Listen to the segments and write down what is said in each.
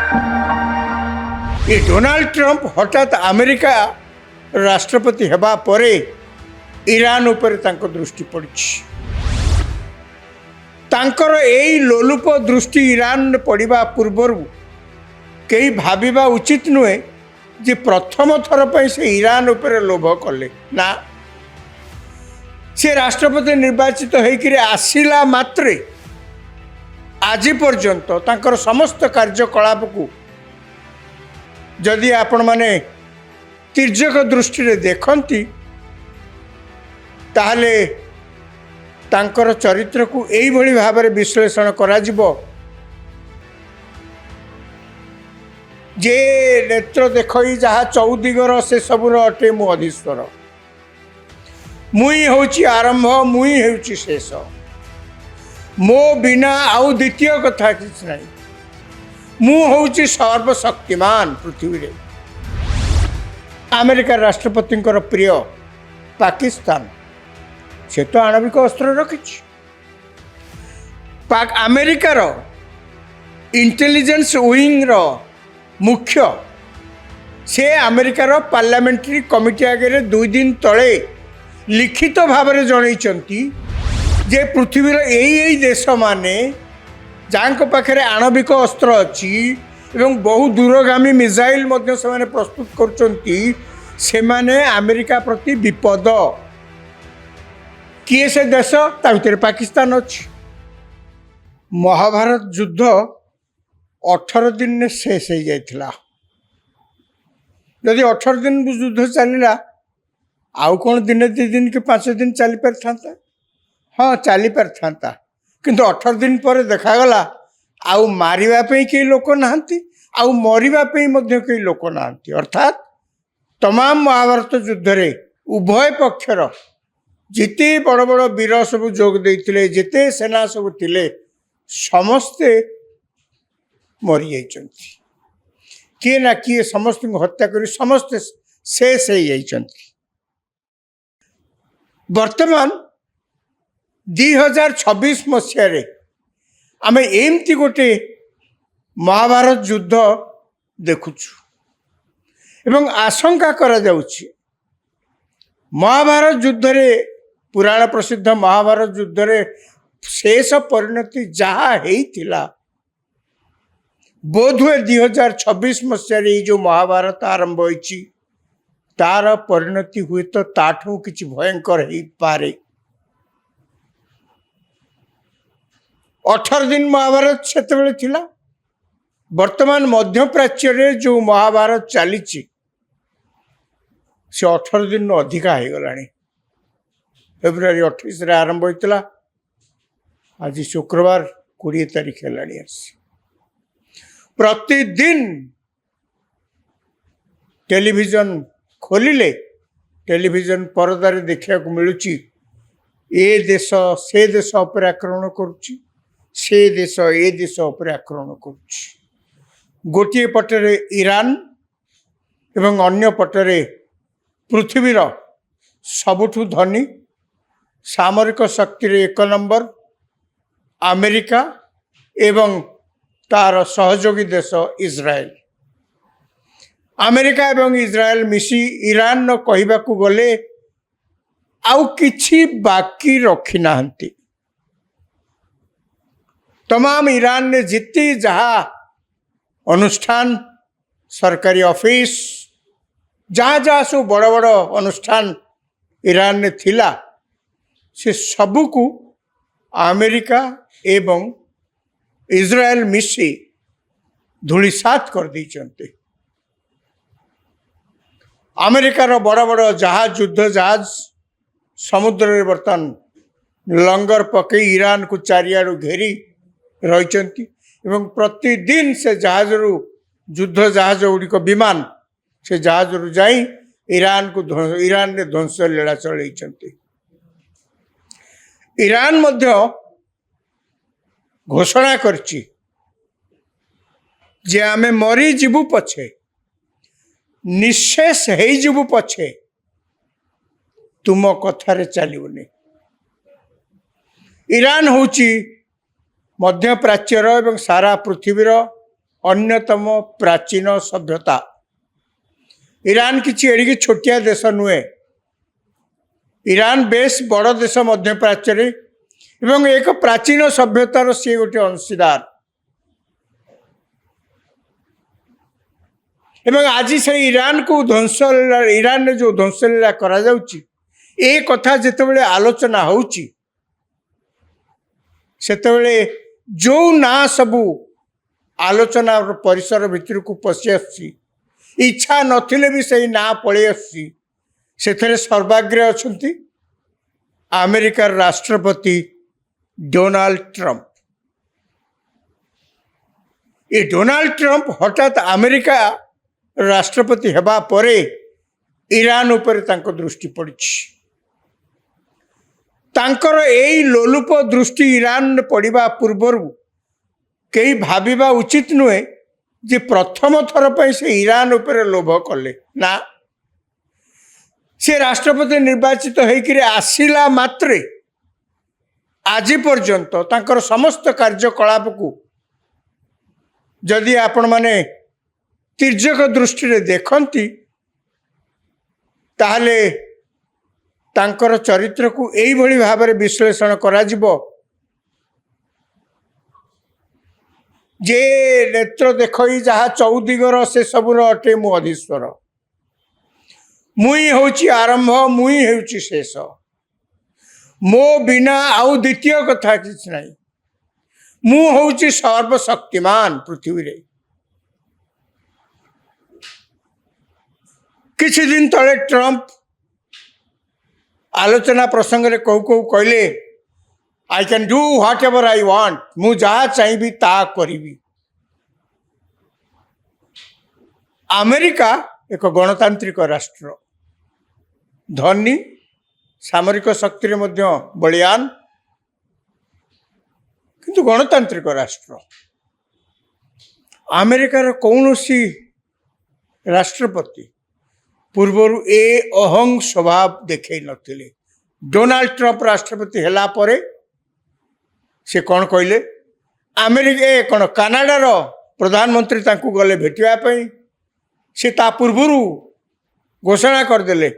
ये Donald Trump हठात America राष्ट्रपति हेबा परे ईरान उपर तांको दृष्टि पड़ी। तांकर एई लोलुप दृष्टि ईरान पड़िबा पूर्वर कई भाविबा उचित नुहे जे प्रथम थर पर से ईरान उपर लोभ कले ना। से राष्ट्रपति निर्वाचित होकर आसिला मात्रे आज पर्यंत तांकर समस्त कार्यकलाप को जदि आपण माने तिर्यक दृष्टि देखती ताहले तांकर चरित्र को एई भली भाव में विश्लेषण करा जिवो जे नेत्र देखई जहाँ चौदिगर से सबुर अटे मु अधीश्वर मुई होची आरंभ मुई होची शेष मो बिना आउ द्वितीय कथा किछ नहीं मु होची सर्वशक्तिमान पृथ्वी रे। अमेरिका राष्ट्रपति प्रिय पाकिस्तान से तो आणविक अस्त्र रखी। अमेरिकार इंटेलिजेंस विंग रो मुख्य से अमेरिकार पार्लियामेंट्री कमिटी आगे 2 दिन तले लिखित भाव में जनइचंती जे पृथ्वीर यही देश माने जहाँ पाखे आणविक अस्त्र अच्छी एवं बहु दूरगामी मिसाइल मध्य से प्रस्तुत करचंती से माने अमेरिका प्रति विपद। किए से देश ता भीतर पाकिस्तान अच्छी। महाभारत युद्ध 18 दिन में शेष हो जाता। यदि 18 दिन युद्ध चलला आउ कौन दिन 2 दिन कि 5 दिन चली पार था। हाँ चली पार था किंतु 18 दिन पर देखागला आउ मारिबा पे कई लोक नाहंती आउ मरिबा पे मध्य कई लोक नाहंती। अर्थात तमाम महाभारत युद्ध रे उभय पक्षर जिते बड़ बड़ वीर सब जोग देते जिते सेना सब थिले समस्ते मरी जाइछंती। किए ना किए समस्त हत्या कर समस्ते शेष हो जाइछंती। वर्तमान 2026 मसीह आम एमती गोटे महाभारत युद्ध देखुछु एवं आशंका करा जाउछि महाभारत युद्ध रे पुराण प्रसिद्ध महाभारत युद्ध रे शेष परिणति जहाँ हेइथिला बोधहुए 2026 मसीह जो महाभारत आरंभ होइछि तार परिणति हुए तो ताठू किछि भयंकर हो पारे। 18 दिन महाभारत सेतेबेले थिला। वर्तमान मध्य प्राच्य रे जो महाभारत चली से 18 दिन अधिका हो गलानी। फेब्रुआरी 28 रे आरंभ होइतला आज शुक्रवार 20 तारीख हेलानी। प्रतिदिन टेलीविजन खोलिले टेलीविजन परदारे देखा मिलूची ए देश से देश पर आक्रमण करुच्ची से देश ए देश पर आक्रमण करुच्ची। गोटे पटरे ईरान एवं अन्य पटरे पृथ्वीर सबुठु धनी सामरिक शक्ति रे 1 नंबर अमेरिका एवं तार सहयोगी देश इस्राएल। अमेरिका एवं इस्राएल मिसी ईरान न कहबाकू गले आउ किछि बाकी रखी नाहंती। तमाम ईरान ने जिते जहाँ अनुष्ठान सरकारी ऑफिस जहाँ जहाँ सब बड़ बड़ अनुष्ठान ईरान ने थिला से सबको अमेरिका एवं इस्राएल मिसी धूलिसात कर देइचंते। अमेरिकार बड़ बड़ जहाज युद्ध जहाज समुद्र रे बर्तमान लंगर पकई ईरान को चारियाडू घेरी रही एवं प्रतिदिन से जहाज रु युद्ध जहाज गुड़िक विमान से जहाज रु जाई ईरान ने ध्वंस लीला चलती। ईरान मध्य घोषणा करछि जे आमे मरी जीवु पछे निशेष हेई जीवु पछे तुम कथारे चलुनि। ईरान होची मध्य प्राच्यर एवं सारा पृथ्वीर अन्यतम प्राचीन सभ्यता। ईरान किसी एड़िकी छोटिया देश नुहे। ईरान बेस बड़ देश मध्य प्राच्य एवं एक प्राचीन सभ्यतार सी गोटे अंशीदार। एवं आज से ईरान को ध्वंस ईरान ने जो ध्वंसलीला करा जाउची ए कथा जितेबाला आलोचना होउची सेतेबाला जो ना सबू आलोचना परिसर भितर को पशि आसी इच्छा नथिले भी सही ना पलि आसी से सर्वाग्रे अछंती अमेरिकार राष्ट्रपति डोनाल्ड ट्रंप। ये डोनाल्ड ट्रंप हठात अमेरिका राष्ट्रपति हेबा परे ईरान उपर तांको दृष्टि पड़ी। तांकर एई लोलुप दृष्टि ईरान पड़िबा पूर्वर कई भाविबा उचित नुहे जे प्रथम थर पर से ईरान उपर लोभ कले ना। से राष्ट्रपति निर्वाचित होकर आसिला मात्रे आज पर्यंत तांकर समस्त कार्यकलाप को जदि आपण माने तिर्यक दृष्टि देखती ताहले तांकर चरित्र को एई भली भाव में विश्लेषण करा जिवो जे नेत्र देखई जहा चौदिगर से सबुर अटे मु अधीश्वर मुई होची आरंभ मुई होची शेष मो बिना आउ द्वितीय कथा किछ नहीं मु होची सर्वशक्तिमान पृथ्वी रे। किछि दिन तले ट्रंप आलोचना प्रसंग रे कहू कहू कहले I can do what ever I want मु जहाँ चाहिए ता करी। अमेरिका एक गणतांत्रिक राष्ट्र धनी सामरिक शक्ति रे मध्य बलियान किंतु गणतांत्रिक राष्ट्र। अमेरिकार कौनसी राष्ट्रपति पूर्वर ए अहं स्वभाव देखे नथिले। डोनाल्ड ट्रंप राष्ट्रपति हेला परे से कौन कहले अमेरिका कौन कनाडार प्रधानमंत्री तांकू गले भेटिया पई से ता पूर्वर घोषणा करदेले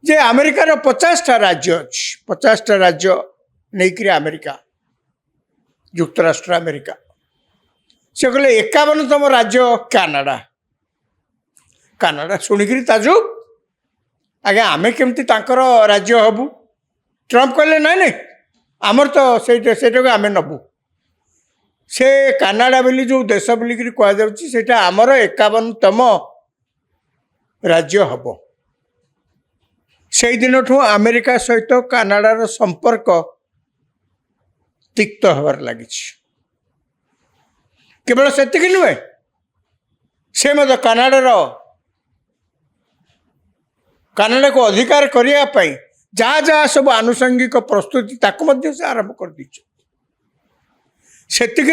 जे अमेरिकार 50टा राज्य अच्छी 50टा राज्य नहीं अमेरिका युक्तराष्ट्र अमेरिका से कहले 51तम राज्य कनाडा। कनाडा शुणिकी ताजुब आज्ञा आमे केमती तांकर राज्य हबू। ट्रंप कहले नाई नाई आमर तो से आमे नबू से कनाडा बोली जो देश बोलिकी कहुच्छी से आमर 51तम राज्य हम। से दिन अमेरिका सहित कनाडार संपर्क तिक्त हबार लगी। केवल सेतिक नुहे से मत कनाडा को अधिकार करने जहाँ जहाँ सब आनुषंगिक प्रस्तुति ताकू से आरंभ कर दी। सेतिक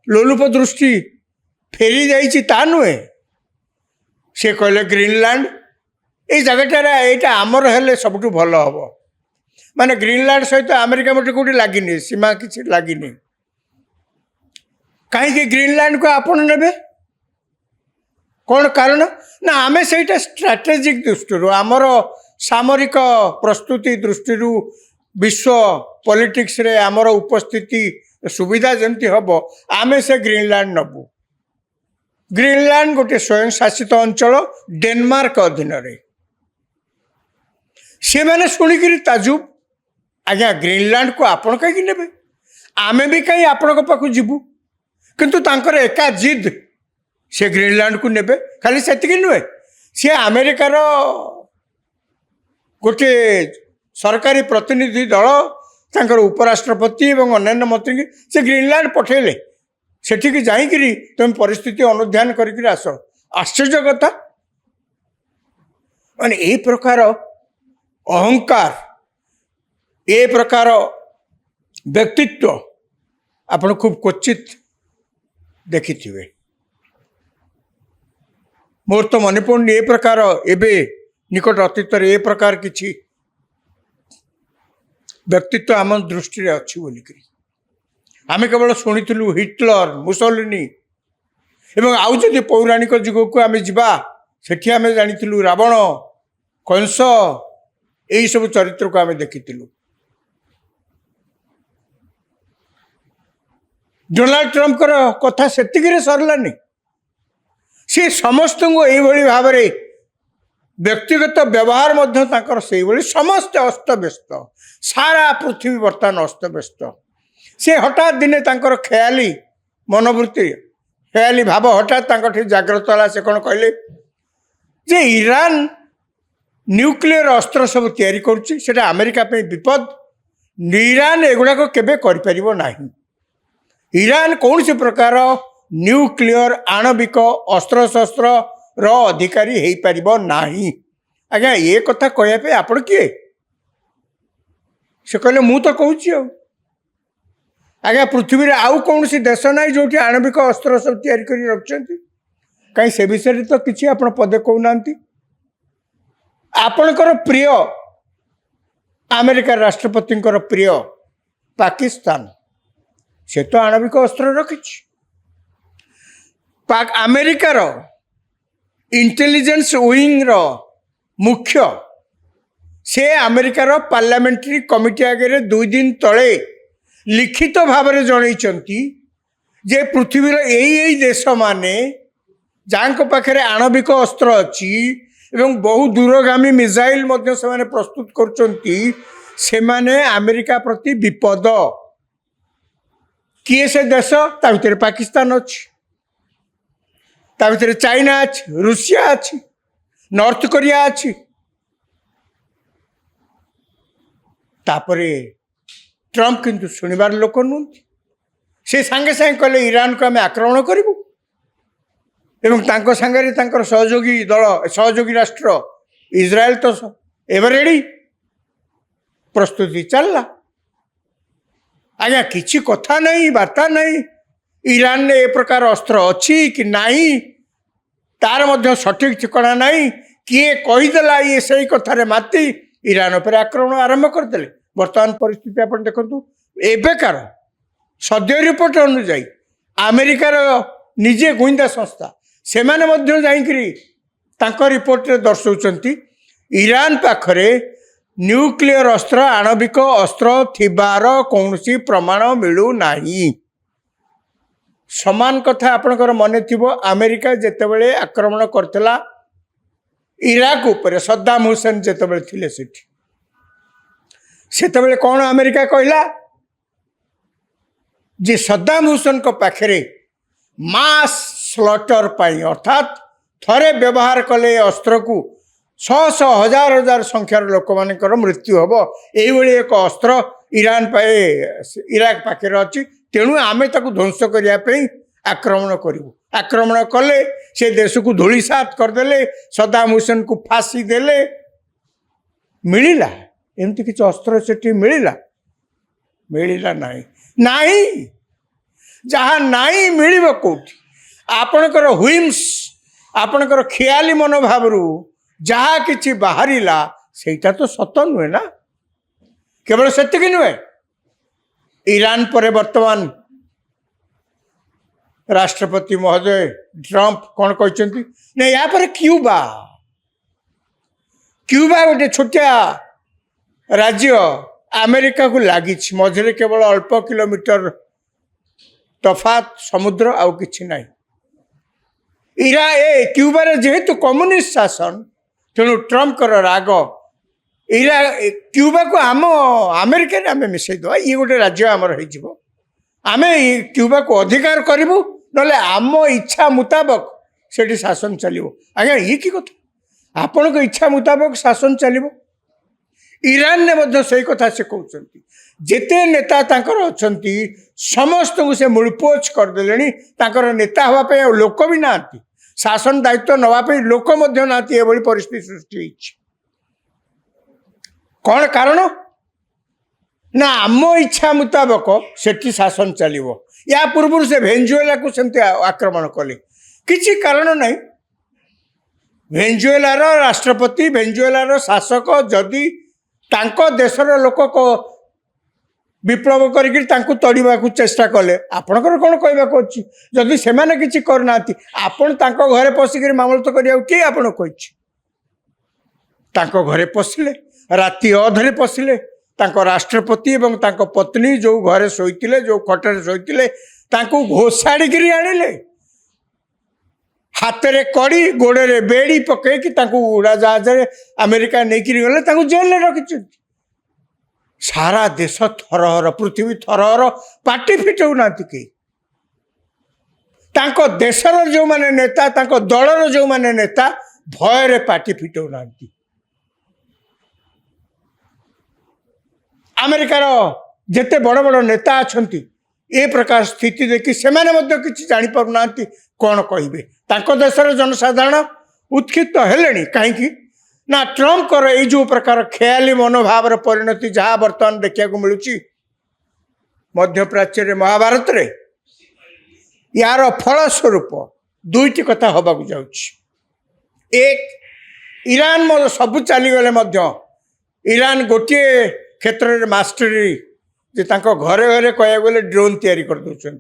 लोलुप दृष्टि फेरी जाइए ता नुहे से कहले ग्रीनलैंड ये जगटार यहाँ आमर हेले सबुठ भल हम माने ग्रीनलैंड सहित अमेरिका मटे कौटी लगिनी सीमा किसी लगिनी कहीं ग्रीनलैंड को आपण ने कौन कारण ना आमे से स्ट्राटेजिक दृष्टि आमर सामरिक प्रस्तुति दृष्टि विश्व पॉलिटिक्स रे आमर उपस्थिति सुविधा जमती हम आमे से ग्रीनलैंड नबू। ग्रीनलैंड गोटे स्वयं शासित अंचल डेनमार्क अधीन से मैंने शुणिकी ताजुब आज्ञा ग्रीनलैंड को आपण कहीं ने आमे भी कहीं आपण पाक जीवु किंतु तांकर एका जिद से ग्रीनलैंड को नेबे खाली सेतिक नुहे सी अमेरिकार गोटे सरकारी प्रतिनिधि दल तांकर उपराष्ट्रपति एवं अन्य मंत्री से ग्रीनलैंड पठेले सेठी जाइकरी तुम परिस्थिति अनुध्यान करके आस। आश्चर्य कथा माने ए प्रकार अहंकार ए प्रकार व्यक्तित्व आपण खूब क्वचित देखि थिबे। मोर तो मन पड़नी ए प्रकार एबे निकट अतीत ए प्रकार किछि व्यक्तित्व आम दृष्टि अच्छी बोलिकी आमे केवल शुणुलु हिटलर मुसोलिनी ଏବଂ ଆଉ ଯଦି ପୌରାଣିକ ଯୁଗକୁ ଆମେ ଯିବା ସେଠି ଆମେ ଜାଣିଥିଲୁ ରାବଣ, କଂସ ଏହିସବୁ ଚରିତ୍ରକୁ ଆମେ ଦେଖିଥିଲୁ। ଡୋନାଲ୍ଡ ଟ୍ରମ୍ପଙ୍କର କଥା ସେତିକିରେ ସରିଲାନି। ସେ ସମସ୍ତଙ୍କୁ ଏଇଭଳି ଭାବରେ ବ୍ୟକ୍ତିଗତ ବ୍ୟବହାର ମଧ୍ୟ ତାଙ୍କର ସେଇଭଳି, ସମସ୍ତେ ଅସ୍ତବ୍ୟସ୍ତ, ସାରା ପୃଥିବୀ ବର୍ତ୍ତମାନ ଅସ୍ତବ୍ୟସ୍ତ। ସେ ହଠାତ୍ ଦିନେ ତାଙ୍କର ଖେୟାଲି ମନୋବୃତ୍ତି, ଖେୟାଲି ଭାବ ହଠାତ୍ ତାଙ୍କଠି ଜାଗ୍ରତ ହେଲା। ସେ କ'ଣ କହିଲେ ଯେ ଇରାନ ନ୍ୟୁକ୍ଲିୟର ଅସ୍ତ୍ର ସବୁ ତିଆରି କରୁଛି, ସେଟା ଆମେରିକା ପାଇଁ ବିପଦ। ଇରାନ ଏଗୁଡ଼ାକ କେବେ କରିପାରିବ ନାହିଁ। ଇରାନ କୌଣସି ପ୍ରକାର ନ୍ୟୁକ୍ଲିୟର ଆଣବିକ ଅସ୍ତ୍ରଶସ୍ତ୍ରର ଅଧିକାରୀ ହେଇପାରିବ ନାହିଁ। ଆଜ୍ଞା, ଏ କଥା କହିବା ପାଇଁ ଆପଣ କିଏ? ସେ କହିଲେ ମୁଁ ତ କହୁଛି ଆଉ। ଆଜ୍ଞା, ପୃଥିବୀରେ ଆଉ କୌଣସି ଦେଶ ନାହିଁ ଯେଉଁଠି ଆଣବିକ ଅସ୍ତ୍ର ସବୁ ତିଆରି କରି ରଖିଛନ୍ତି? କାହିଁ ସେ ବିଷୟରେ ତ କିଛି ଆପଣ ପଦେ କହୁନାହାନ୍ତି। ଆପଣଙ୍କର ପ୍ରିୟ ଆମେରିକା ରାଷ୍ଟ୍ରପତିଙ୍କର ପ୍ରିୟ ପାକିସ୍ତାନ, ସେ ତ ଆଣବିକ ଅସ୍ତ୍ର ରଖିଛି। ଆମେରିକାର ଇଣ୍ଟେଲିଜେନ୍ସ ୱିଙ୍ଗର ମୁଖ୍ୟ, ସେ ଆମେରିକାର ପାର୍ଲାମେଣ୍ଟାରୀ କମିଟି ଆଗରେ 2 ଦିନ ତଳେ ଲିଖିତ ଭାବରେ ଜଣାଇଛନ୍ତି ଯେ ପୃଥିବୀର ଏଇ ଦେଶମାନେ ଯାହାଙ୍କ ପାଖରେ ଆଣବିକ ଅସ୍ତ୍ର ଅଛି ଏବଂ ବହୁ ଦୂରଗାମୀ ମିସାଇଲ ମଧ୍ୟ ସେମାନେ ପ୍ରସ୍ତୁତ କରୁଛନ୍ତି, ସେମାନେ ଆମେରିକା ପ୍ରତି ବିପଦ। କିଏ ସେ ଦେଶ? ତା ଭିତରେ ପାକିସ୍ତାନ ଅଛି, ତା ଭିତରେ ଚାଇନା ଅଛି, ରୁଷିଆ ଅଛି, ନର୍ଥ କୋରିଆ ଅଛି। ତାପରେ ଟ୍ରମ୍ପ କିନ୍ତୁ ଶୁଣିବାର ଲୋକ ନୁହନ୍ତି। ସେ ସାଙ୍ଗେ ସାଙ୍ଗେ କହିଲେ ଇରାନକୁ ଆମେ ଆକ୍ରମଣ କରିବୁ ଏବଂ ତାଙ୍କ ସାଙ୍ଗରେ ତାଙ୍କର ସହଯୋଗୀ ଦଳ, ସହଯୋଗୀ ରାଷ୍ଟ୍ର ଇସ୍ରାଏଲ ତ ଏବେ ରେଡି, ପ୍ରସ୍ତୁତି ଚାଲିଲା। ଆଜ୍ଞା, କିଛି କଥା ନାହିଁ, ବାର୍ତ୍ତା ନାହିଁ। ଇରାନରେ ଏ ପ୍ରକାର ଅସ୍ତ୍ର ଅଛି କି ନାହିଁ ତାର ମଧ୍ୟ ସଠିକ ଠିକଣା ନାହିଁ। କିଏ କହିଦେଲା, ଇଏ ସେଇ କଥାରେ ମାତି ଇରାନ ଉପରେ ଆକ୍ରମଣ ଆରମ୍ଭ କରିଦେଲେ। ବର୍ତ୍ତମାନ ପରିସ୍ଥିତି ଆପଣ ଦେଖନ୍ତୁ, ଏବେକାର ସଦ୍ୟ ରିପୋର୍ଟ ଅନୁଯାୟୀ ଆମେରିକାର ନିଜେ ଗୁଇନ୍ଦା ସଂସ୍ଥା ସେମାନେ ମଧ୍ୟ ଯାଇକରି ତାଙ୍କ ରିପୋର୍ଟରେ ଦର୍ଶାଉଛନ୍ତି ଇରାନ ପାଖରେ ନ୍ୟୁକ୍ଲିୟର ଅସ୍ତ୍ର, ଆଣବିକ ଅସ୍ତ୍ର ଥିବାର କୌଣସି ପ୍ରମାଣ ମିଳୁନାହିଁ। ସମାନ କଥା ଆପଣଙ୍କର ମନେ ଥିବ, ଆମେରିକା ଯେତେବେଳେ ଆକ୍ରମଣ କରିଥିଲା ଇରାକ ଉପରେ, ସଦ୍ଦାମ ହୁସେନ ଯେତେବେଳେ ଥିଲେ ସେଠି, ସେତେବେଳେ କ'ଣ ଆମେରିକା କହିଲା ଯେ ସଦ୍ଦାମ ହୁସେନଙ୍କ ପାଖରେ ମାସ୍ ସ୍ଲଟର ପାଇଁ, ଅର୍ଥାତ୍ ଥରେ ବ୍ୟବହାର କଲେ ଅସ୍ତ୍ରକୁ ଶହ ଶହ ହଜାର ହଜାର ସଂଖ୍ୟାର ଲୋକମାନଙ୍କର ମୃତ୍ୟୁ ହେବ, ଏଇଭଳି ଏକ ଅସ୍ତ୍ର ଇରାକ ପାଖରେ ଅଛି। ତେଣୁ ଆମେ ତାକୁ ଧ୍ୱଂସ କରିବା ପାଇଁ ଆକ୍ରମଣ କରିବୁ। ଆକ୍ରମଣ କଲେ ସେ ଦେଶକୁ ଧୂଳିସାତ କରିଦେଲେ, ସଦ୍ଦାମ ହୁସେନକୁ ଫାଶୀ ଦେଲେ। ମିଳିଲା ଏମିତି କିଛି ଅସ୍ତ୍ର ସେଠି ମିଳିଲା? ମିଳିଲା ନାହିଁ। ନାହିଁ, ଯାହା ନାହିଁ ମିଳିବ କୋଉଠି? ଆପଣଙ୍କର ହୁଇମ୍ସ, ଆପଣଙ୍କର ଖିଆଲି ମନୋଭାବରୁ ଯାହା କିଛି ବାହାରିଲା ସେଇଟା ତ ସତ ନୁହେଁ ନା। କେବଳ ସେତିକି ନୁହେଁ, ଇରାନ ପରେ ବର୍ତ୍ତମାନ ରାଷ୍ଟ୍ରପତି ମହୋଦୟ ଟ୍ରମ୍ପ କ'ଣ କହିଛନ୍ତି ନା, ୟା ପରେ କ୍ୟୁବା ଗୋଟେ ଛୋଟିଆ ରାଜ୍ୟ ଆମେରିକାକୁ ଲାଗିଛି, ମଝିରେ କେବଳ ଅଳ୍ପ କିଲୋମିଟର ତଫାତ ସମୁଦ୍ର, ଆଉ କିଛି ନାହିଁ। କ୍ୟୁବାରେ ଯେହେତୁ କମ୍ୟୁନିଷ୍ଟ ଶାସନ, ତେଣୁ ଟ୍ରମ୍ପଙ୍କର ରାଗ, କ୍ୟୁବାକୁ ଆମେରିକାରେ ଆମେ ମିଶାଇଦେବା, ଇଏ ଗୋଟେ ରାଜ୍ୟ ଆମର ହେଇଯିବ, ଆମେ କ୍ୟୁବାକୁ ଅଧିକାର କରିବୁ, ନହେଲେ ଆମ ଇଚ୍ଛା ମୁତାବକ ସେଠି ଶାସନ ଚାଲିବ। ଆଜ୍ଞା, ଇଏ କି କଥା? ଆପଣଙ୍କ ଇଚ୍ଛା ମୁତାବକ ଶାସନ ଚାଲିବ? ଇରାନରେ ମଧ୍ୟ ସେଇ କଥା ସେ କହୁଛନ୍ତି। ଯେତେ ନେତା ତାଙ୍କର ଅଛନ୍ତି ସମସ୍ତଙ୍କୁ ସେ ମୂଳପୋଛ କରିଦେଲେଣି। ତାଙ୍କର ନେତା ହେବା ପାଇଁ ଆଉ ଲୋକ ବି ନାହାନ୍ତି, ଶାସନ ଦାୟିତ୍ୱ ନେବା ପାଇଁ ଲୋକ ମଧ୍ୟ ନାହାନ୍ତି। ଏଭଳି ପରିସ୍ଥିତି ସୃଷ୍ଟି ହେଇଛି। କ'ଣ କାରଣ? ନା ଆମ ଇଚ୍ଛା ମୁତାବକ ସେଠି ଶାସନ ଚାଲିବ। ୟା ପୂର୍ବରୁ ସେ ଭେନେଜୁଏଲାକୁ ସେମିତି ଆକ୍ରମଣ କଲେ, କିଛି କାରଣ ନାହିଁ। ଭେନେଜୁଏଲାର ରାଷ୍ଟ୍ରପତି, ଭେନେଜୁଏଲାର ଶାସକ ଯଦି ତାଙ୍କ ଦେଶର ଲୋକ विप्लव करके तोड़वा चेष्टा कले आपणकर कौन कहवाक अच्छी जदि से किसी करना आपण घरे पशिक मामला तो करा किए आपण घरे पशिले राति अधरे पशिले राष्ट्रपति एवं पत्नी जो घरे शोते जो खटर शोते घोषाड़ी आणिले हाथ में कड़ी गोड़े बेड़ी पकईकि उड़ाजहाज अमेरिका नहीं गले जेल रखी सारा देश थरहर पृथ्वी थरहर पार्टी फिटाऊ ना कई देशर जो माने नेता दलर जो माने नेता भय पार्टी फिटाऊ ना अमेरिकार जिते बड़ बड़ नेता अच्छा ए प्रकार स्थिति देखि से कि जापार कौन कहे देशर जनसाधारण उत्क्षिप्त हेले कहीं ना ट्रम्प कर ये जो प्रकार खेयाली मनोभाव परिणति जहाँ बर्तमान देखा मिलूँ मध्यप्राच्य महाभारत रे यार फलस्वरूप दुईटी कथा हवा जाऊँ एक ईरान सबू चलीगले ईरान गोटे क्षेत्र में मास्टरी जे घरे घरे कह गले ड्रोन तैयारी कर दौरान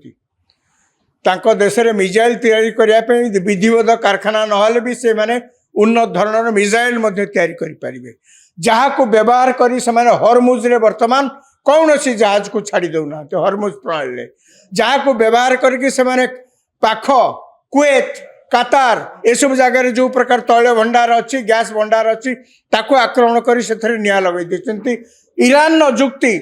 देश में मिसाइल तैयारी करने विधिवत कारखाना नहले भी से माने उन्नत धरणर मिसाइल तैयारी करें जहाँ को व्यवहार कर हरमुज रे वर्तमान कौन सी जहाज को छाड़ी दौना हरमुज प्रणाली जहाँ को व्यवहार करके पाख कुवेत कतार ये सब जगह जो प्रकार तैल भंडार अच्छी गैस भंडार अच्छी ताको आक्रमण कर निआ लगे देते ईरान जुक्ति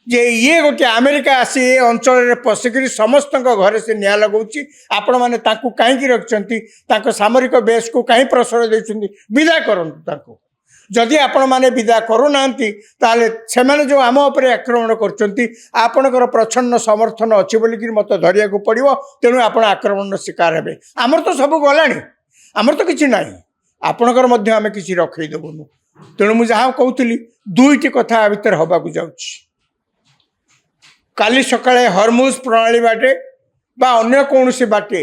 जे ये गोटे अमेरिका आसी ए अंचल पशिक समस्त घरे से निआ लगाऊँ आपण मैंने कहीं रखिंट सामरिक बेस को कहीं प्रश्रय देते विदा करूँ जदि आपण मैंने विदा करूना से जो आम उपर आक्रमण करपणकर प्रच्छन्न समर्थन अच्छी बोलिक मत धरिया पड़ो तेणु आप आक्रमण शिकार हे आमर तो सब गला आमर तो किसी ना आपणकर आम कि रखईदेवुनु तेणु मुझे जहाँ कहती दुईटी कथा भितर हवाक जाऊँ काली सकाळे हरमुज प्रणाली बाटे बा अन्य कौन सी बाटे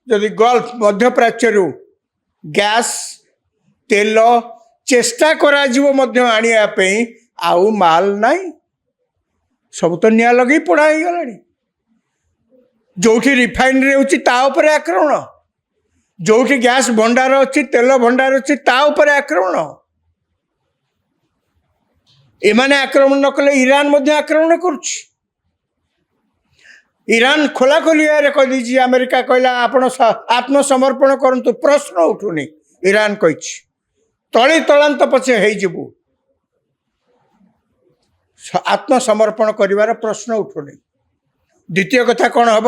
जदि गल्फ मध्यप्राच्य गैस तेल चेष्टा करा आउ माल नाई सब तो निआ लगे पोड़ा हो गला जो रिफाइनरी होपर आक्रमण जो गैस भंडार अच्छी तेल भंडार अच्छी आक्रमण एमाने आक्रमण न कले ईरान आक्रमण करुच्ची ईरान खोला खोली कही अमेरिका कहला आपण आत्मसमर्पण करंतु प्रश्न उठुनी ईरान कही तली तलांत पछे हेजिबु आत्मसमर्पण करिवार प्रश्न उठुनी द्वितीय कथा कौन हम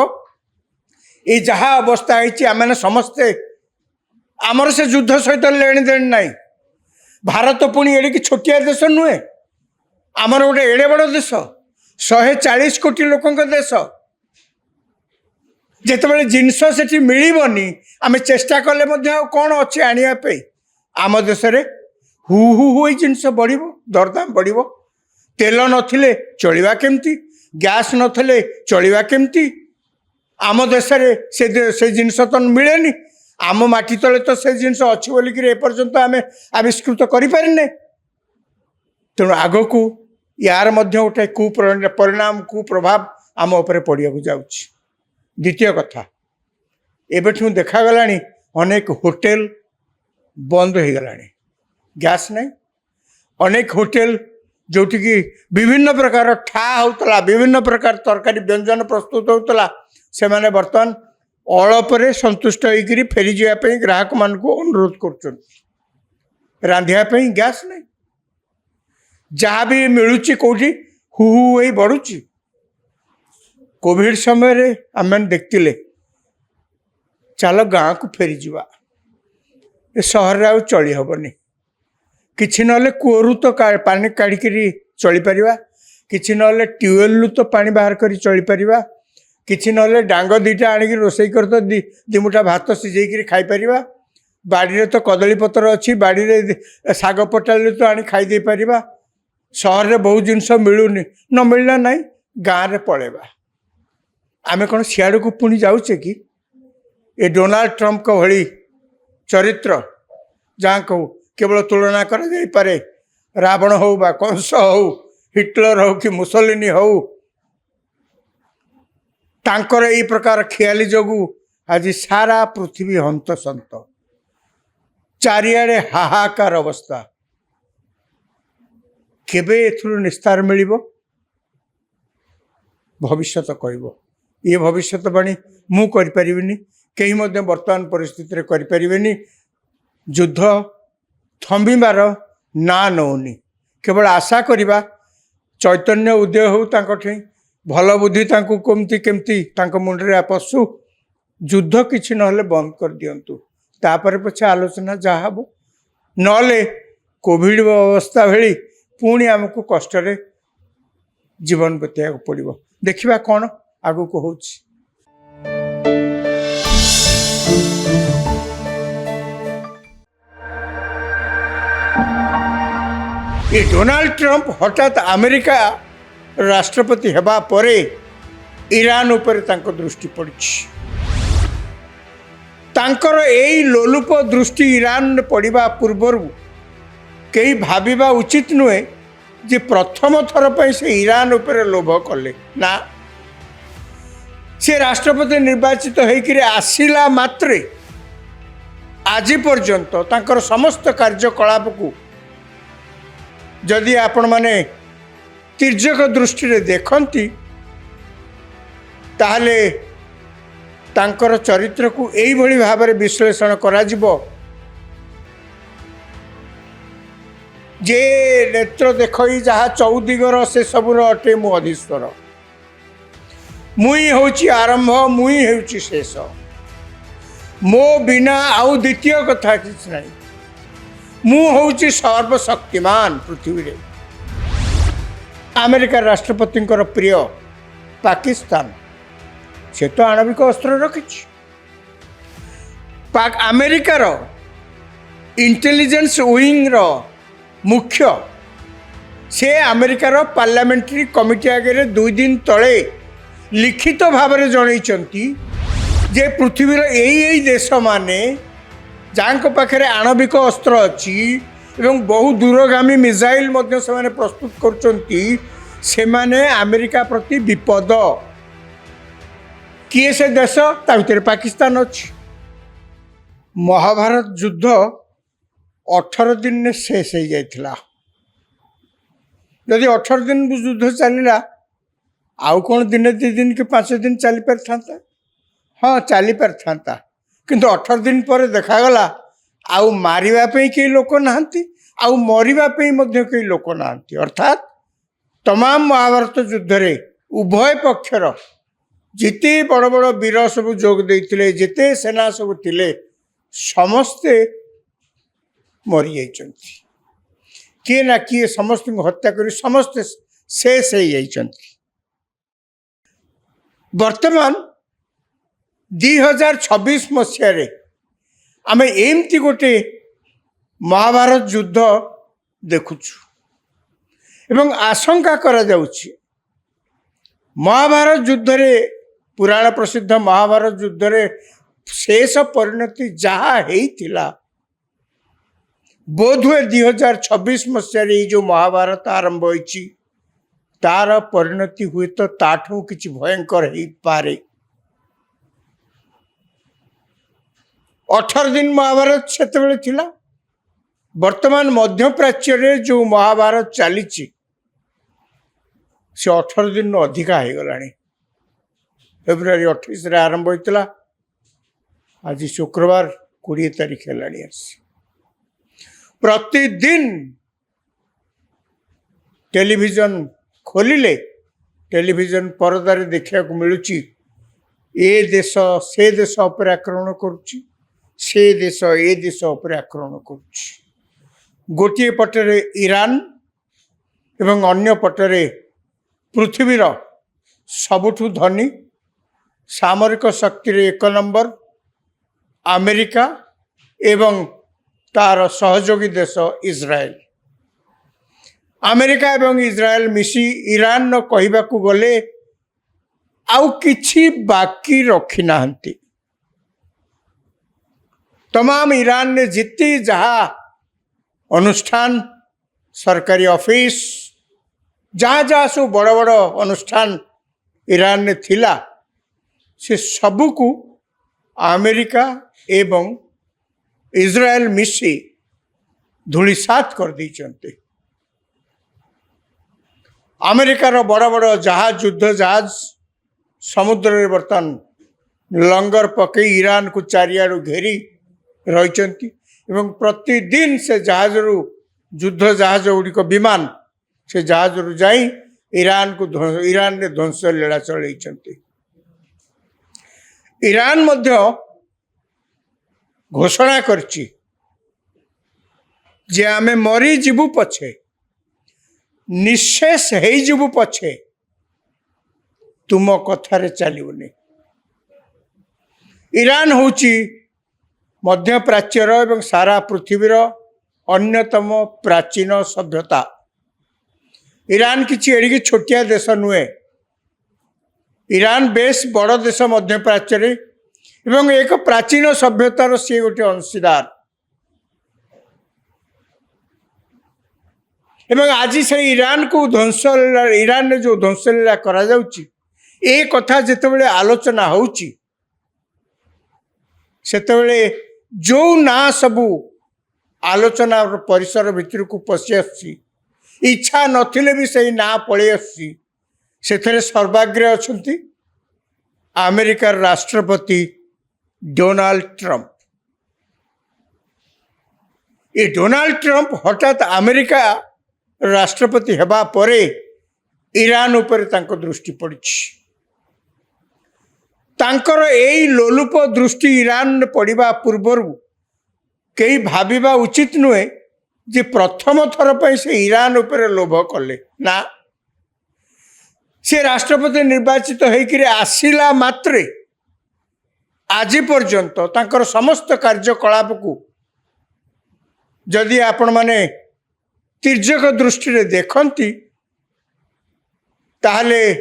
ये जहाँ अवस्था है आम समस्ते आमर से युद्ध सहित लेन देन ना भारत पुणी एड़िकी छोटिया देश नुहे आमर गोटे एड़े बड़ देश 140 कोटी लोकों देश जितेबाला जिनस से मिलबनी आम चेष्टा कले कौन अच्छे आने आम देश में हु हु हु जिनस बढ़ दरदाम बढ़ तेल नथिले चलिबा केमती गैस नथिले चलिबा केमती आम देश में से जिनस तो मिलेनी आम माटी तले तो से जिनस अच्छी बोलिक एपर्यंत आम आविष्कृत करें तेणु आग को यार गोटे कुपरिणाम कुप्रभाव आम उपर पड़ा जाऊँगी द्वितीय कथा एबेठू देखागला अनेक होटेल बंद हो गला गैस नहीं अनेक होटेल जोटिकी विभिन्न प्रकार ठा होता विभिन्न प्रकार तरकारी व्यंजन प्रस्तुत होता से माने बर्तमान अल्परे संतुष्ट होकर फेरी जावाई ग्राहक मान अनुरोध कर रांधियापी गैस नहीं जहाँ भी मिलूँ कौटी हु हु हो बढ़ुची कोविड समय रे आम देखते चल गाँ को फेरी जावा सहर आ चली हेनी किसी ना कूअरु तो पानी काढ़िक चली पार किसी ना ट्यूबवेल तो पानी बाहर कर चली पार किसी ना डांग दीटा आणिक रोसई कर तो दिमुठा भात सिझे खाई पार बाड़ी तो कदली पतर अच्छी बाड़ी रे साग पटाली तो आनी खाई पार सहर में बहुत जिनस मिलूनी न मिलना ना गाँव में पलैबा आमे कौन सियाड़ को पुणी जाऊे कि ये डोनाल्ड ट्रम्प का भली चरित्र जहाँ कहू केवल तुलना कर रावण हो बा कंस हो हिटलर हो कि मुसोलिनी हो तांकर एई प्रकार खियाली जोगु आज सारा पृथ्वी हंतसंत चारिआडे हाहाकार अवस्था केबे एथुरु निस्तार मिलिबो भविष्यत कहब ये भविष्यवाणी मु करिपरिबिनी केही मध्य वर्तमान परिस्थिति रे करिपरिबेनी युद्ध थंबिबार ना नौनी केवल आशा करिबा चैतन्य उदय हो तांकठी भल बुद्धि तांको केमती केमती तांको मुंडरे पशु युद्ध किछि नहले बंद कर दियंतु तापर पछे आलोचना जहा हबो नले कोविड अवस्था भेली पुणी आमको कष्ट जीवन बिताया पड़ो देखिबा कौन आगु को होछि। ये डोनाल्ड ट्रंप हठात अमेरिका राष्ट्रपति हेबा परे ईरान उपर तांको दृष्टि पड़ी तांकर एई लोलुप दृष्टि ईरान पड़िबा पूर्वर कई भाविबा उचित नुहे जे प्रथम थर पर से ईरान उपर लोभ कले ना से राष्ट्रपति निर्वाचित होकर आसिला मात्रे आज पर्यंत तांकर समस्त कार्यकलाप को जदि आपण माने तिर्यक दृष्टि देखती ताहले तांकर चरित्र को एई भली भाव में विश्लेषण करा जिवो जे नेत्र देखई जहाँ चौदिगर से सबुर अटे मु अधीश्वर मुई होची आरंभ मुई होची शेष मो बिना आउ द्वितीय कथा किछ नहीं मु होची सर्वशक्तिमान पृथ्वी रे। अमेरिका राष्ट्रपति प्रिय पाकिस्तान से तो आणविक अस्त्र रखी पाक अमेरिकार इंटेलिजेंस विंग रो मुख्य से अमेरिकार पार्लियामेंट्री कमिटी आगे 2 दिन तले लिखित भाव में जनइचंती जे पृथ्वीर यही देश माने जांको पाखरे आणविक अस्त्र अच्छी एवं बहु दूरगामी मिसाइल मध्य से माने प्रस्तुत करचंती से माने अमेरिका प्रति विपद किए से देश ता भीतर पाकिस्तान अच्छी। महाभारत युद्ध 18 दिन में शेष हो जाता जदि 18 दिन युद्ध चलला आउ कौन दिन 2 दिन कि 5 दिन चली पार था हाँ चली पार था किंतु 18 दिन पर देखागला आउ मारिबा पे कई लोक नाहंती आउ मरिबा पे मध्य कई लोक नाहंती अर्थात तमाम महाभारत युद्ध रे उभय पक्षर जिते बड़ बड़ वीर सब जोग देते जिते सेना सब थिले समस्ते मरी जाइछंती किए ना किए समस्त हत्या कर समस्ते शेष हो जाइछंती। वर्तमान 2026 मसीह आम एमती गोटे महाभारत युद्ध देखुछु एवं आशंका करा जाउछि महाभारत युद्ध रे पुराण प्रसिद्ध महाभारत युद्ध रे शेष परिणति जहा हेइथिला बोधहुए 2026 मसीह जो महाभारत आरंभ होइछि तार परिणति हुए तो ताठू किछि भयंकर हो पारे। 18 दिन महाभारत सेतेबेले थिला वर्तमान मध्यप्राच्य रे जो महाभारत चली से 18 दिन अधिका हो गलानी फेब्रुआरी 28 रे आरंभ होइतला आज शुक्रवार 20 तारीख हेलानी आसी प्रतिदिन टेलीविजन खोलिले टेलीविजन परदारे देखा मिलूची ए देश से देश उपर आक्रमण करुच्ची से देश ए देश उपर आक्रमण करुच्ची गोटे पटरे ईरान एवं अन्य पटरे पृथ्वीर सबुठु धनी सामरिक शक्ति रे 1 नंबर अमेरिका एवं तार सहयोगी देश इजराइल अमेरिका एवं इजराइल मिसी ईरान न कहबा को गले आउ किछि बाकी रखी नाहंती तमाम ईरान ने जिते जहा अनुष्ठान सरकारी ऑफिस जहाँ जहाँ सब बड़ बड़ अनुष्ठान ईरान ने थिला से सबको अमेरिका एवं इज्राएल मिसी धूलिसात कर देइचंते। अमेरिकार बड़ बड़ जहाज युद्ध जहाज समुद्र में बर्तमान लंगर पकई ईरान को चारियाड़ू घेरी रही प्रतिदिन से जहाज रु युद्ध जहाज गुड़िक विमान से जहाज रु जाई ईरान ने ध्वंस लीला चलई। ईरान मध्य घोषणा करछि जे आमे मरी जीवु पछे निशेष हे जीवु पछे तुम कथारे चलुनि। ईरान होची मध्य प्राच्यर एवं सारा पृथ्वीर अन्यतम प्राचीन सभ्यता। ईरान किसी एडिकी छोटिया देश नुहे। ईरान बेस बड़ देश मध्य प्राच्य एवं एक प्राचीन सभ्यतार सी गोटे अंशीदार। एवं आज से ईरान को ध्वंस ईरान ने जो ध्वंस लीला करा जाउची ए कथा जेतेबेले आलोचना होउची सेतेबेले जो ना सबू आलोचना परिसर भितर को पशि आसी इच्छा नथिले भी सही ना पड़े आसी सेथरे सर्वाग्रे अछंती अमेरिकार राष्ट्रपति डोनाल्ड ट्रंप। ये डोनाल्ड ट्रंप हठात अमेरिका राष्ट्रपति हेबा परे ईरान उपर तांको दृष्टि पड़िछि। तांकर एई लोलुप दृष्टि ईरान पड़िबा पूर्वर कई भाविबा उचित नुहे जे प्रथम थर पर से ईरान उपर लोभ कले ना। से राष्ट्रपति निर्वाचित होकर आसिला मात्रे आज पर्यंत तांकर समस्त कार्यकलाप को जदि आपण माने तिर्यक दृष्टि देखती ताहले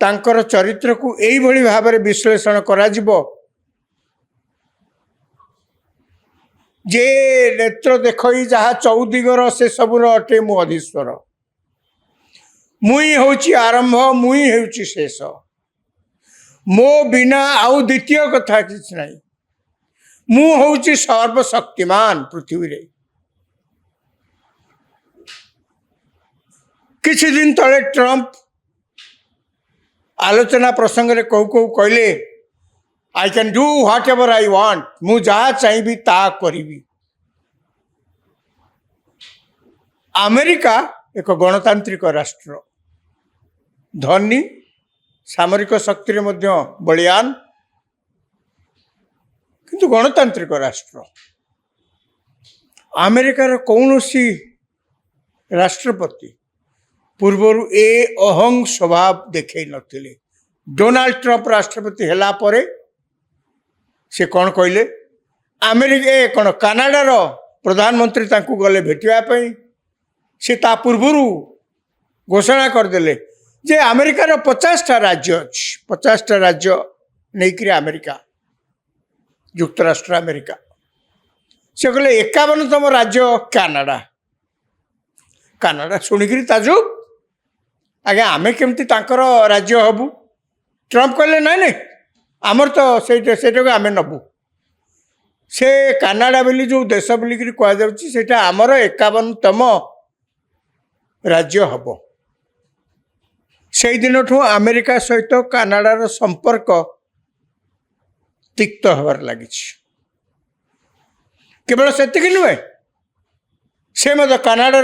तांकर चरित्र को एई भली भाव में विश्लेषण करा जिवो जे नेत्र देखई जहा चौदिगर से सबुर अटे मु अधीश्वर मुई होची आरंभ मुई होची शेष मो बिना आउ द्वितीय कथा किछ नहीं मु होची सर्वशक्तिमान पृथ्वी रे। किछि दिन तले ट्रंप आलोचना प्रसंग रे कहू कहले I can do what ever I want मु जहा चाहिए ता करी। अमेरिका एक गणतांत्रिक राष्ट्र धनी सामरिक शक्ति मध्य बलियान किंतु गणतांत्रिक राष्ट्र। अमेरिकार कौनसी राष्ट्रपति पूर्वर ए अहं स्वभाव देखे नथिले। डोनाल्ड ट्रंप राष्ट्रपति हेला परे से कौन कहले अमेरिका कौन कानाडार प्रधानमंत्री तांकू गले भेटिया पई से ता पूर्वर घोषणा करदेले जे अमेरिकार 50टा राज्य अच्छी 50टा राज्य नहीं अमेरिका युक्तराष्ट्र अमेरिका से कहले 51तम राज्य कानाडा। कानाडा शुणिकी ताजुब आज्ञा आमे केमती तांकर राज्य हबू। ट्रंप कहले ना नहीं आमर तो से आमे नबू से कानाडा बोली जो देश बोलिकी कहुच्छी से आमर 51तम राज्य हम। से दिन ठू अमेरिका सहित कानाडार संपर्क तिक्त हबार लगी। केवल सेतिक नुहे से मत कानाडा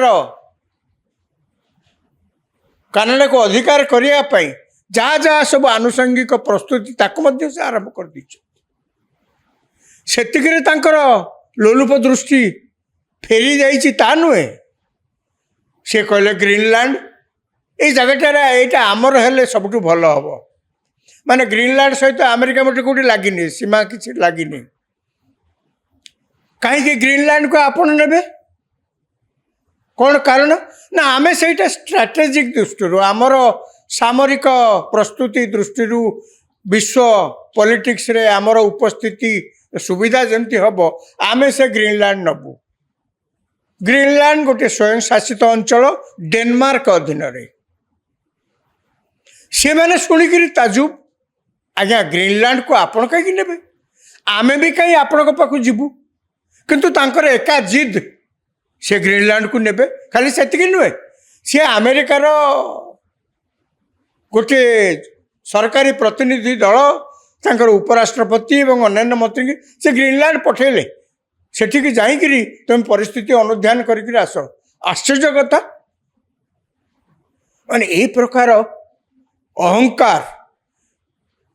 को अधिकार करने जहाँ जहाँ सब आनुषंगिक प्रस्तुति ताकू से आरंभ कर दी। सेतिकरे तांकर लोलुप दृष्टि फेरी जाइछि ता नुहे से कहले ग्रीनलैंड ये जगटार यहाँ आमर हेले सबुठु भल हम माने ग्रीनलैंड सहित अमेरिका मटे कौटी लगिनी सीमा किसी लगिनी कहीं ग्रीनलैंड को आपण नेबे कौन कारण ना आमे सेटा स्ट्रैटेजिक दृष्टि आमर सामरिक प्रस्तुति दृष्टि विश्व पॉलिटिक्स रे आमर उपस्थिति सुविधा जमती हम आमे से ग्रीनलैंड नबू ग्रीनलैंड गोटे स्वयं शासित अंचल डेनमार्क अधीन से मैंने शुणिक ताजुब आज्ञा ग्रीनलैंड को आपण कहीं ने आमे भी कहीं आपण पाक जीवु किंतु तांकर एका जिद से ग्रीनलैंड को नेबे खाली से नुहे सी अमेरिकार गोटे सरकारी प्रतिनिधि दल तांकर उपराष्ट्रपति और अन्य मंत्री से ग्रीनलैंड पठेले सेठी जाकि तुम परिस्थिति अनुध्यान कर आस आश्चर्य कथा माने ए प्रकार अहंकार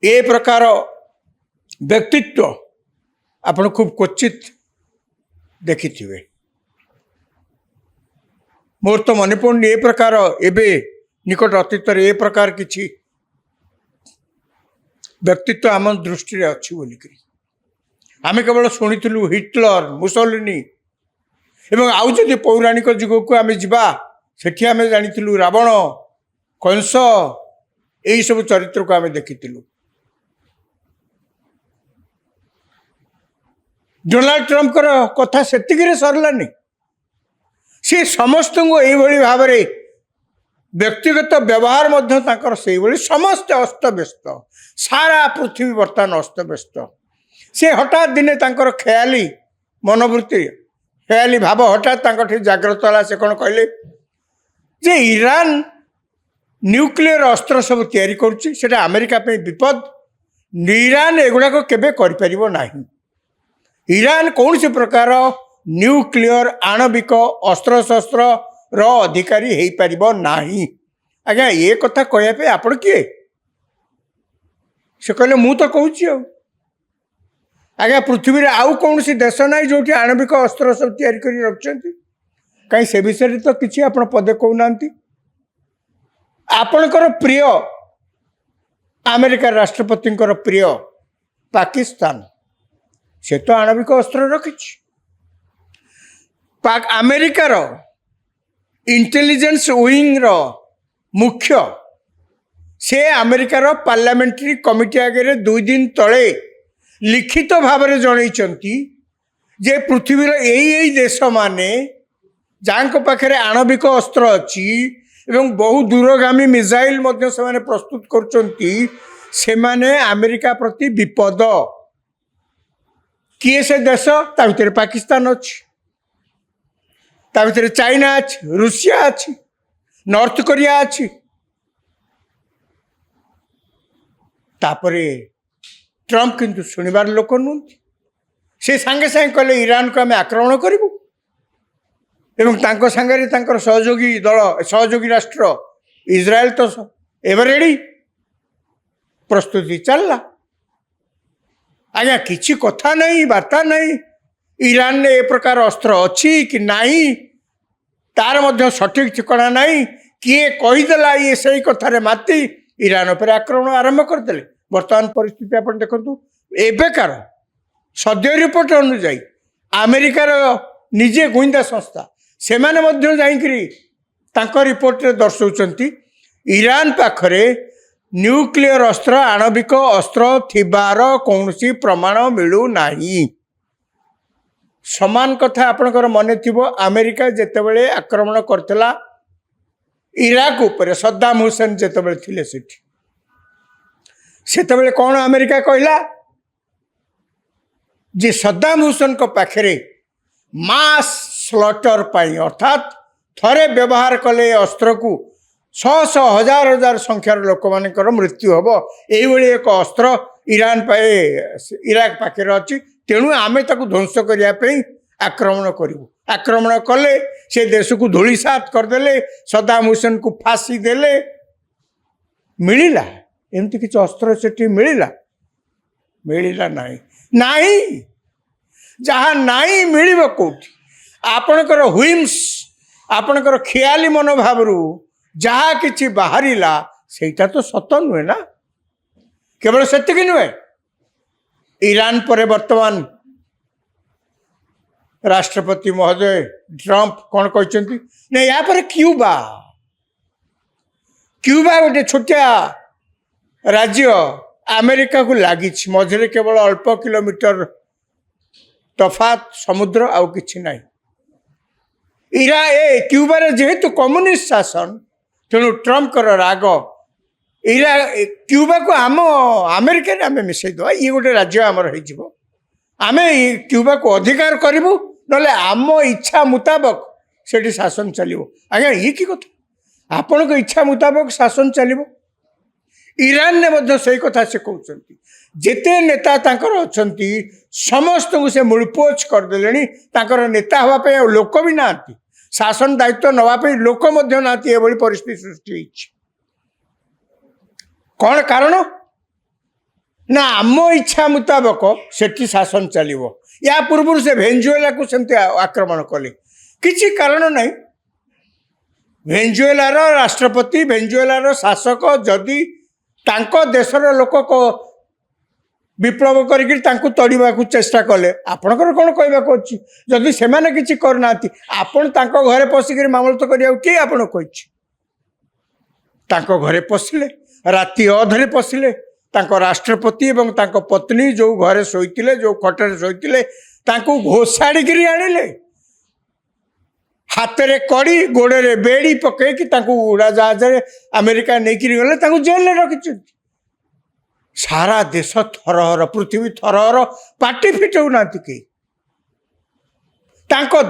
ए प्रकार व्यक्तित्व आपण खूब क्वचित देखि मोर तो मन पड़े ए प्रकार एबे निकट अतीत ए प्रकार किछि व्यक्तित्व आम दृष्टि अच्छी बोलिक आम केवल शुणुलु हिटलर मुसोलिनी एवं आउ जदि पौराणिक जुग को आम जा सेठी आम जानी रावण कंस यही सब चरित्र को आम देखी डोनाल्ड ट्रम्प कथा से सरलानी सी समस्त को यही भाव व्यक्तिगत व्यवहार से समस्त अस्तव्यस्त सारा पृथ्वी बर्तमान अस्तव्यस्त सी हठात दिने ख्याली मनोवृत्ति ख्याली भाव हठात जागृत है से कौन कहले जे ईरान न्यूक्लियर अस्त्र सब तैयारी करुच्ची सेटा अमेरिका पे विपद ईरान एगुड़ाक केबे करि नाही ईरान कौन सी प्रकार न्यूक्लियर आणविक अस्त्र शस्त्र रो अधिकारी हो पार नाही आज्ञा ये कथा कहवाई आपण किए से कहले मु तो कहूँ आज्ञा पृथ्वी रे आउ कौन सी देश ना जो आणविक अस्त्र सब तैयारी कर रखिंट कहीं से विषय तो किसी आप पदे कहूना आपणकर प्रिय अमेरिका राष्ट्रपति प्रिय पाकिस्तान से तो आणविक अस्त्र रखी अमेरिकार इंटेलिजेंस विंग रो मुख्य से अमेरिकार पार्लियामेंट्री कमिटी आगे 2 दिन तले लिखित भाव में जनई जे पृथ्वीर यही देश माने जहाँ पाखे आणविक अस्त्र अच्छी एवं बहु दूरगामी मिसाइल से प्रस्तुत कर अमेरिका प्रति विपद किए से देश ता भीतर पाकिस्तान अच्छी ता भीतर चाइना अच्छी रूसिया अच्छी नॉर्थ कोरिया अच्छी तापरे ट्रम्प किंतु शुणिबार लोक नुहति से सांगे सांगे कहले ईरान को आम आक्रमण करूँ एवं तांको सांगरे तांकर सहयोगी दल सहयोगी राष्ट्र इज्राएल तो एवं रेडी प्रस्तुति चलला आज्ञा किसी कथा नहीं बार्ता नहीं ईरान ने ए प्रकार अस्त्र अच्छी कि नहीं तार मध्य सठिक ठिकाना नहीं किए कहीदेला ये सही कथार माती ईरान पर आक्रमण आरंभ करदे बर्तमान परिस्थिति आप देखु एबेकार सद्य रिपोर्ट अनुजाई अमेरिकार निजे गुइंदा संस्था से रिपोर्ट दर्शाउं ईरान पाखरे न्यूक्लियर अस्त्र आणविक अस्त्र थिबार कौनसी प्रमाण मिलू नाही समान कथा आपणकर मन थी अमेरिका जेतेबेले आक्रमण करथिला इराक उपरे सद्दाम हुसैन जेतेबेले थिले सेतेबेले कौन अमेरिका कहला जे सद्दाम हुसैन को पाखरे मास स्लॉटर पाई अर्थात थरे व्यवहार कले अस्त्र को 100 हजार हजार संख्यार लोक मानकर मृत्यु हम यही एक अस्त्र ईरान पाए इराक पाखे अच्छी तेणु आम ताकू ध्वंस करने आक्रमण करूँ आक्रमण कले से देश को धूलिसात करदे सद्दाम हुसैन को फांसी देले मिलला एमती किसी अस्त्र से मिलला मिलला नहीं नहीं जहाँ नहीं मिल कौटी आपणकर हुइम्स आपणकर खियाली मनोभाव जहाँ किसी बाहरिला सेटा तो सत नुहे ना केवल सेतिकी नुहे ईरान पर वर्तमान राष्ट्रपति महोदय ट्रम्प कौन कहते नहीं या पर क्यूबा क्यूबा गोटे छोटिया राज्य अमेरिका को लगी मझे केवल अल्प किलोमीटर तफात समुद्र आउ किछि नहीं क्यूबार जेहेतु कम्युनिस्ट शासन तेणु ट्रम्पकर राग क्यूबा को आम अमेरिका आम मिसईद ये गोटे राज्य आमर आम क्यूबा को अधिकार करूँ ना आम इच्छा मुताबक से शासन चलो आज्ञा ये कि कथा आपण को इच्छा मुताबक शासन चलो ईरान ने से कथा से कहते जेते नेता तांकर अछंती समस्त को से मूलपोच करदे नेता हाँपे लोक भी ना शासन दायित्व नवाई लोक ना परिस्थिति सृष्टि होती कौन कारण ना आम इच्छा मुताबक सेठी शासन चलो या पूर्व से भेनेजुएला को सेमती आक्रमण कले किसी कारण नहीं भेनेजुएलार राष्ट्रपति भेनेजुएलार शासक जदि तांको देशर लोक को विप्लव करके तड़वा चेष्टा कले आपणकर कौन कहवाक अच्छी जदि से किसी करना आपण घरे पशिक मामलत करा किए आपण कही घरे पशिले राति अधरे पशिले राष्ट्रपति एवं पत्नी जो घरे शोते जो खटर शोते घोषाड़ी आनिले हाथ में कड़ी गोड़े बेड़ी पकईकि उड़ाजहाज अमेरिका नहीं गले जेल रखी सारा देश थरहर पृथ्वी थरहर पार्टी फिटाऊ ना कई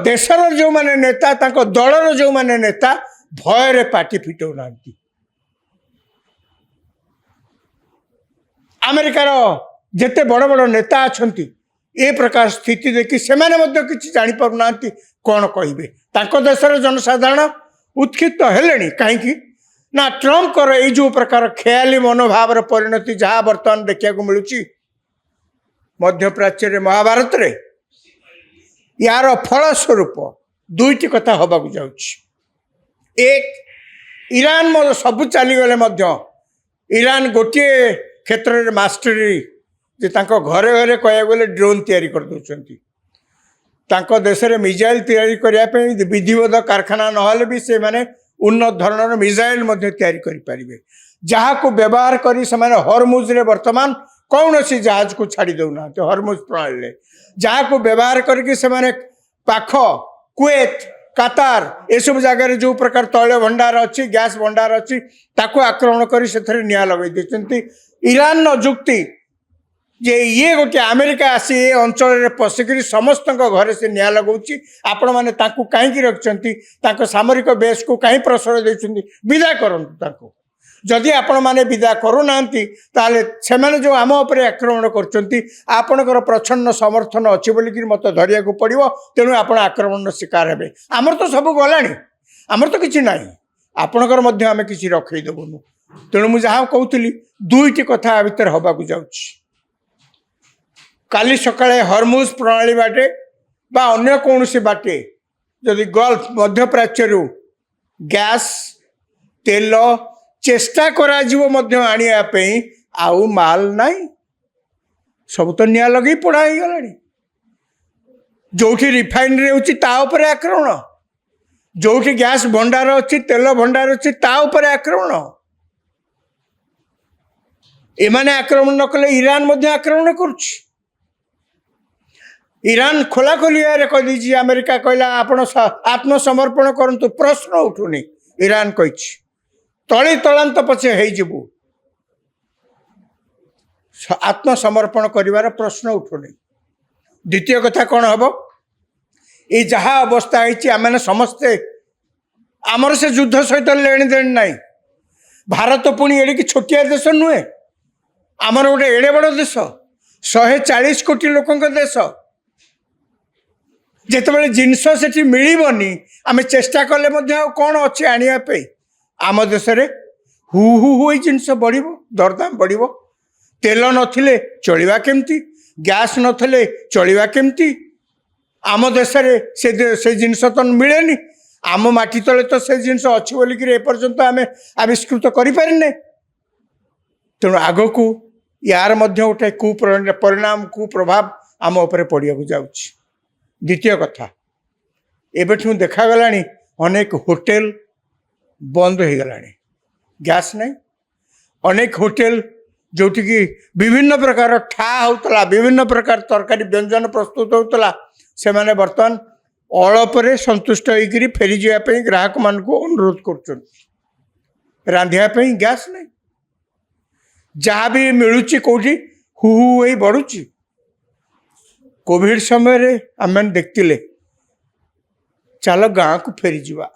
देशर जो माने नेता दलर जो माने नेता भय पार्टी फिटाऊ ना अमेरिकार जिते बड़ बड़ नेता अच्छा ए प्रकार स्थिति देखी से कि जापर ना कौन कहे देशर जनसाधारण उत्क्षिप्त हेले कहीं ना ट्रम्प कर ये जो प्रकार खेयाली मनोभाव परिणति जहाँ बर्तमान देखा मिलूँ मध्यप्राच्य महाभारत रे यार फलस्वरूप दुईटी कथा हवाक जाऊँ एक ईरान सबू चलीगले ईरान गोटे क्षेत्र में मास्टरी जे घरे घरे कह गले ड्रोन तैयारी कर दौरान देश में मिसाइल तैयारी करने विधिवत कारखाना नहले भी से माने उन्नत धरणर मिसाइल तैयारी करें जहाँ को व्यवहार कर हरमुज रे वर्तमान कौन सी जहाज को छाड़ी दौना हरमुज प्रणाली जहाँ को व्यवहार करके पाख कुएत कतार ये सब जगह जो प्रकार तैल भंडार अच्छी गैस भंडार अच्छी आक्रमण कर निया लगे देते ईरान जुक्ति जे ये गोटे अमेरिका आसी ए अंचल पशिक समस्त घरे से निया लगाऊँ आपण मैंने कहीं रखिंट सामरिक बेस को कहीं प्रश्रय देते विदा करूँ जदि आपण मैंने विदा करूना से जो आम उपर आक्रमण करपणकर प्रच्छन्न समर्थन अच्छी बोलिक मत धरिया पड़ो तेणु आप आक्रमण शिकार हे आमर तो सब गला आमर तो किसी ना आपणकर आम कि रखईदेवुनु तेणु मुझे जहाँ कहूली दुईटी कथा भितर हवाक जाऊँ काली सकाळे हरमुज प्रणाली बाटे बा अन्य कौन सी बाटे जदि गल्फ मध्यप्राच्य गैस तेल चेष्टा आने आउ माल नाई सब तो निया लगे पोड़ा हो गला जो रिफाइनरी होपर आक्रमण जो गैस भंडार अच्छी तेल भंडार अच्छी आक्रमण एमाने आक्रमण न कले ईरान आक्रमण करुच्छ ईरान खोला खोलिया कह दी अमेरिका कहला आपण आत्मसमर्पण करंतु प्रश्न उठुनी ईरान कही तली तलांत पछे हो आत्मसमर्पण करिवार प्रश्न उठुनी द्वितीय कथा कौन हम ये जहाँ अवस्था है समस्ते आमर से युद्ध सहित लेन देन नाई भारत पुणी एड़े कि छोटिया देश नुहे आमर गोटे एड़े बड़ देश 140 कोटी लोकों देश जितेबाला जिनस से मिलबनी आम चेष्टा कले कौन अच्छे आने आम देश हु हु हु जिनस बढ़ दरदाम बढ़ तेल नथिले चलिबा केमती गैस नथिले चलिबा केमती आम देश से जिनस तो मिलेनी आम माटी तले तो से जिनस अच्छी बोलिक एपर्यंत आम आविष्कृत करें तेणु आग को यार गोटे कुपरिणाम कुप्रभाव आम उपर पड़ा जाऊँ द्वितीय कथा एवं देखागला अनेक होटेल बंद हो गला गैस नहीं अनेक होटेल जोटि विभिन्न प्रकार ठा होता विभिन्न प्रकार तरकारी व्यंजन प्रस्तुत होता से माने बर्तमान ଅଳପରେ ସନ୍ତୁଷ୍ଟ ହୋଇକରି ଫେରିଯିବା ପାଇଁ ଗ୍ରାହକମାନଙ୍କୁ ଅନୁରୋଧ କରୁଛନ୍ତି। ରାନ୍ଧିବା ପାଇଁ ଗ୍ୟାସ୍ ନାହିଁ, ଯାହା ବି ମିଳୁଛି କେଉଁଠି ହୁ ହୁ ହେଇ ବଢ଼ୁଛି। କୋଭିଡ଼ ସମୟରେ ଆମେମାନେ ଦେଖିଥିଲେ, ଚାଲ ଗାଁକୁ ଫେରିଯିବା,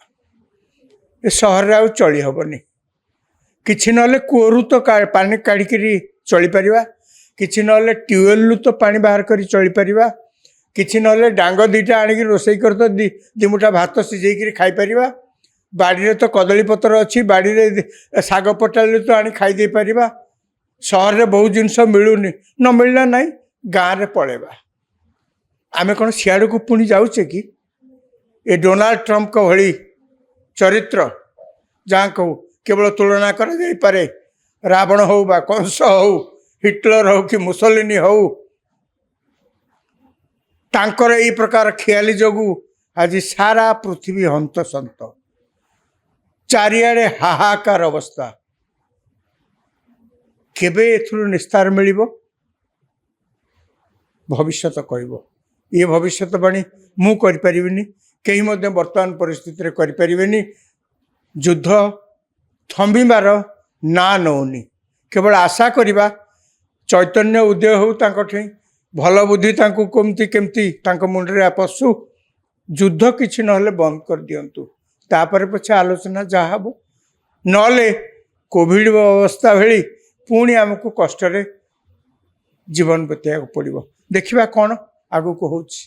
ଏ ସହରରେ ଆଉ ଚଳି ହେବନି। କିଛି ନହେଲେ କୂଅରୁ ତ ପାଣି କାଢ଼ିକିରି ଚଳିପାରିବା, କିଛି ନହେଲେ ଟ୍ୟୁବୱେଲ୍ରୁ ତ ପାଣି ବାହାର କରି ଚଳିପାରିବା, କିଛି ନହେଲେ ଡାଙ୍ଗ ଦୁଇଟା ଆଣିକି ରୋଷେଇ କରି ତ ଦି ମୁଠା ଭାତ ସିଝେଇକିରି ଖାଇପାରିବା। ବାଡ଼ିରେ ତ କଦଳୀପତ୍ର ଅଛି, ବାଡ଼ିରେ ଶାଗ ପଟାଳି ତ ଆଣି ଖାଇ ଦେଇପାରିବା। ସହରରେ ବହୁତ ଜିନିଷ ମିଳୁନି, ନ ମିଳିଲା ନାହିଁ, ଗାଁରେ ପଳେଇବା। ଆମେ କ'ଣ ସିଆଡ଼କୁ ପୁଣି ଯାଉଛେ କି? ଏ ଡୋନାଲ୍ଡ ଟ୍ରମ୍ପଙ୍କ ଭଳି ଚରିତ୍ର ଯାହାଙ୍କୁ କେବଳ ତୁଳନା କରାଯାଇପାରେ ରାବଣ ହଉ ବା କଂସ ହଉ, ହିଟଲର ହଉ କି ମୁସଲିନୀ ହଉ, ତାଙ୍କର ଏଇ ପ୍ରକାର ଖିଆଲି ଯୋଗୁଁ ଆଜି ସାରା ପୃଥିବୀ ହନ୍ତସନ୍ତ, ଚାରିଆଡ଼େ ହାହାକାର ଅବସ୍ଥା। କେବେ ଏଥିରୁ ନିସ୍ତାର ମିଳିବ? ଭବିଷ୍ୟତ କହିବ। ଏ ଭବିଷ୍ୟତବାଣୀ ମୁଁ କରିପାରିବିନି, କେହି ମଧ୍ୟ ବର୍ତ୍ତମାନ ପରିସ୍ଥିତିରେ କରିପାରିବେନି। ଯୁଦ୍ଧ ଥମିବାର ନାଁ ନେଉନି। କେବଳ ଆଶା କରିବା ଚୈତନ୍ୟ ଉଦୟ ହେଉ ତାଙ୍କଠି, ଭଲ ବୁଦ୍ଧି ତାଙ୍କୁ କେମିତି ତାଙ୍କ ମୁଣ୍ଡରେ ପଶୁ, ଯୁଦ୍ଧ କିଛି ନହେଲେ ବନ୍ଦ କରିଦିଅନ୍ତୁ, ତାପରେ ପଛେ ଆଲୋଚନା ଯାହା ହେବ। ନହେଲେ କୋଭିଡ଼ ଅବସ୍ଥା ଭଳି ପୁଣି ଆମକୁ କଷ୍ଟରେ ଜୀବନ ବିତେଇବାକୁ ପଡ଼ିବ। ଦେଖିବା କ'ଣ ଆଗକୁ ହେଉଛି।